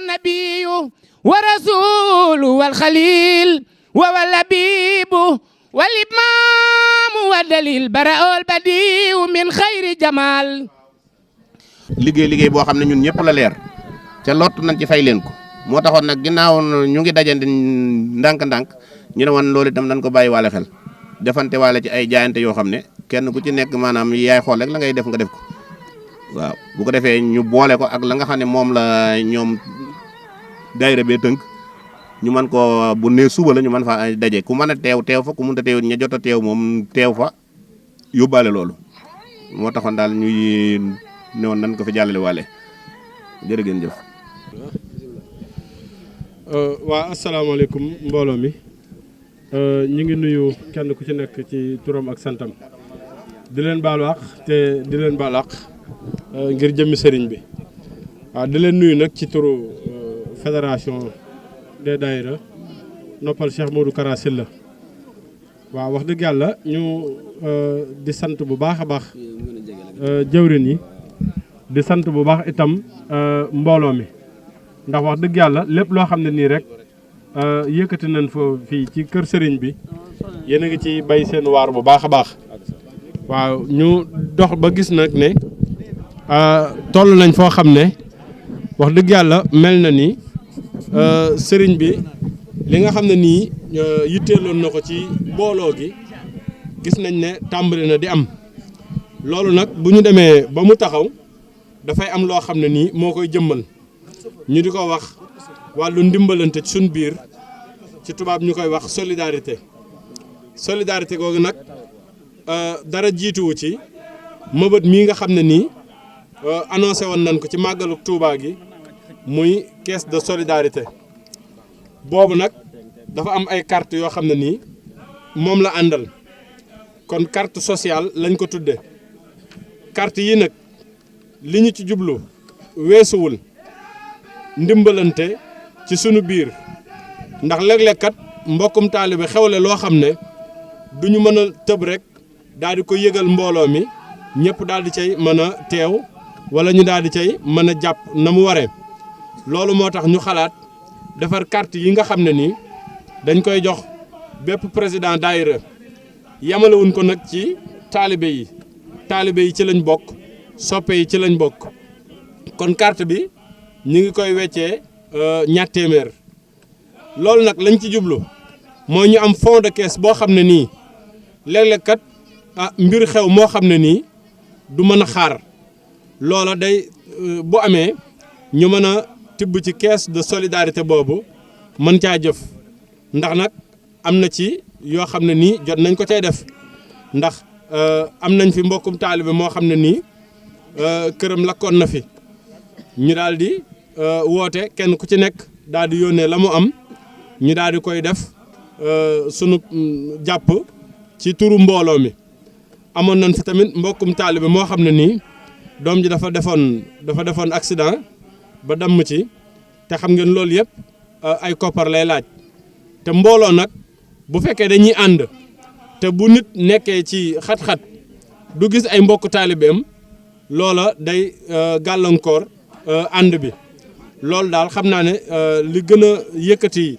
والنبي ورسول والخليل واللبيب والإمام والدليل براء البديع من خير جمال. liggéey boo xam ne ñun ñëpp la leer ca lott nañ ci fay leen ko moo taxoon nag ginnaaw ñu ngi dajante ndànk-ndànk ñu ne woon loolu itam nañ ko bàyyi waale xel defante waale ci ay jaayante yoo xam ne kenn ku ci nekk maanaam yaay xool rek la ngay def nga def ko waaw bu ko defee ñu boole ko ak la nga xam ne moom la ñoom daayira bee tënk ñu mën ko bu nee suba la ñu mën fa daje ku mën a teew fa ku mënut a teew ña jot a teew moom teew fa yóbbaale loolu moo taxoon daal ñuy ne woon nañ ko fi jàllale waale jërë ngeen jëf. waa asalaamaaleykum mbooloo mi ñu ngi nuyu kenn ku ci nekk ci turam ak santam di leen baalu àq te di leen baal àq ngir jëmmi sëriñ bi waaw di leen nuyu nag ci turu fédération des daïra noppal Cheikh Modou Kara Sylla waaw wax dëgg yàlla ñu di sant bu baax a baax jëwrin yi di sant bu baax itam mbooloo mi ndax wax dëgg yàlla lépp loo xam ne nii rek yëkkati nañ fa fii ci kër sëriñ bi yéen a ngi ci bay seen waar bu baax a baax waaw ñu dox ba gis nag ne toll nañ foo xam ne wax dëgg yàlla mel na ni sëriñ bi li nga xam ne nii yitteeloon na ko ci mbooloo gi gis nañ ne tàmbali na di am loolu nag bu ñu demee ba mu taxaw dafay am loo xam ne nii moo koy jëmmal ñu di ko wax wàllu ndimbalante ci suñ biir ci tubaab ñu koy wax solidarité googu nag dara jiituwu ci mëbët mii nga xam ne nii annoncé woon nañ ko ci màggalu Touba gi muy caisse de solidarité boobu nag dafa am ay carte yoo xam ne nii moom la àndal kon carte sociale lañ ko tudde carte yi nag li ñu ci jublu weesuwul ndimbalante ci sunu biir ndax léeg-léeg kat mbokkum taalibe xewle loo xam ne du ñu mën a tëb rek daal di ko yëgal mbooloo mi ñëpp daal di cay mën a teew wala ñu daal di cay mën a jàpp na mu waree loolu moo tax ñu xalaat defar carte yi nga xam ne nii dañ koy jox bépp président daayira yamalewuñ ko nag ci taalibe yi ci lañ bokk soppe yi ci lañ bokk kon carte bi ñu ngi koy weccee ñaar téeméer loolu nag lañ ci jublu mooy ñu am fond de caisse boo xam ne nii léeg-léeg kat mbir xew moo xam ne nii du mën a xaar loola day bu amee ñu mën a tibb ci caisse de solidarité boobu mën caa jëf ndax nag am na ci yoo xam ne nii jot nañ ko cay def ndax am nañ fi mbokkum taalibe moo xam ne nii këram lakkoon na fi ñu daal di woote kenn ku ci nekk daal di yónnee la mu am ñu daal di koy def sunu jàpp ci turu mbooloo mi amoon nañ fi tamit mbokkum taalibe moo xam ne nii doom ji dafa defoon accident ba damm ci te xam ngeen loolu yëpp ay koppar lay laaj te mbooloo nag bu fekkee dañuy ànd te bu nit nekkee ci xat-xat du gis ay mbokku taalibeem loola day gàllankoor ànd bi loolu daal xam naa ne li gën a yëkkati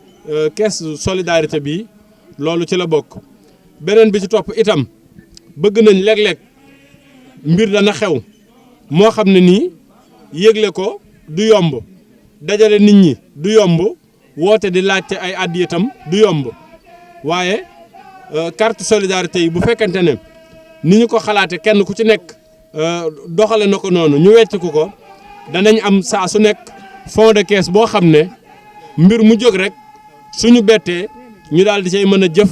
caisse solidarité bi loolu ci la bokk beneen bi ci topp itam bëgg nañ léeg-léeg mbir dana xew moo xam ne nii yëgle ko du yomb dajale nit ñi du yomb woote di laajte ay àddi itam du yomb waaye carte solidarité yi bu fekkente ne ni ñu ko xalaate kenn ku ci nekk doxale na ko noonu ñu wecciku ko danañ am saa su nekk fond de caisse boo xam ne mbir mu jóg rek suñu bettee ñu daal di cay mën a jëf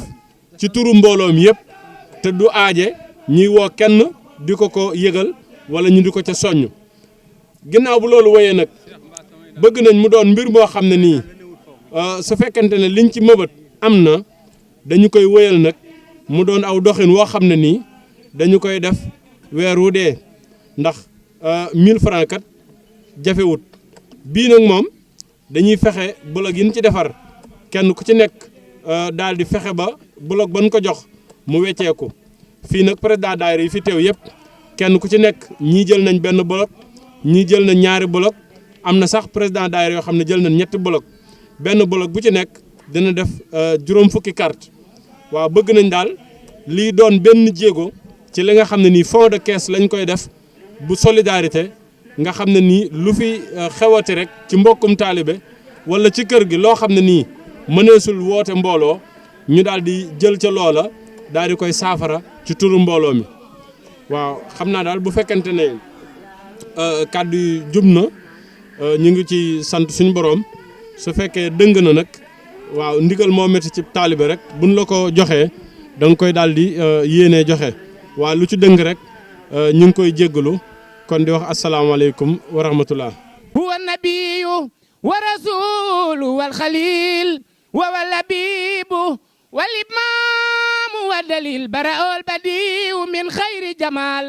ci turu mbooloo mi yëpp te du aaje ñuy woo kenn di ko yëgal wala ñu di ko ca soññ ginnaaw bu loolu woyee nag bëgg nañ mu doon mbir moo xam ne nii su fekkente ne liñ ci mëbët am na dañu koy wéyal nag mu doon aw doxin woo xam ne nii dañu koy def weer wu dee ndax 1000 francs kat jafewut bii nag moom dañuy fexe bloc yi ñu ci defar kenn ku ci nekk daal di fexe ba bloc ban ko jox mu wecceeku fii nag président daayira yi fi teew yëpp kenn ku ci nekk ñii jël nañ benn bloc ñii jël nañ ñaari bloc am na sax président daayira yoo xam ne jël nañ ñetti bloc benn bloc bu ci nekk dina def juróom fukki carte waaw bëgg nañ daal lii doon benn jéego ci li nga xam ne nii fond de caisse lañ koy def bu solidarité nga xam ne nii lu fi xewati rek ci mbokkum taalibe wala ci kër gi loo xam ne nii mëneesul woote mbooloo ñu daal di jël ca loola daal di koy saafara ci turu mbooloo mi waaw xam naa daal bu fekkente ne kàddu yi jub na ñu ngi ci sant suñu borom su fekkee dëng na nag waaw ndigal moo métti ci taalibe rek buñ la ko joxee da nga koy daal di yéenee joxe waaw lu ci dëng rek ñu ngi koy jéggalu kon di wax asalaamaaleykum wa rahmatullah huwa nabiyu wa rasulu wal xalil wa labibu wal imaamu wa dalil baraol badiu min xayri jamal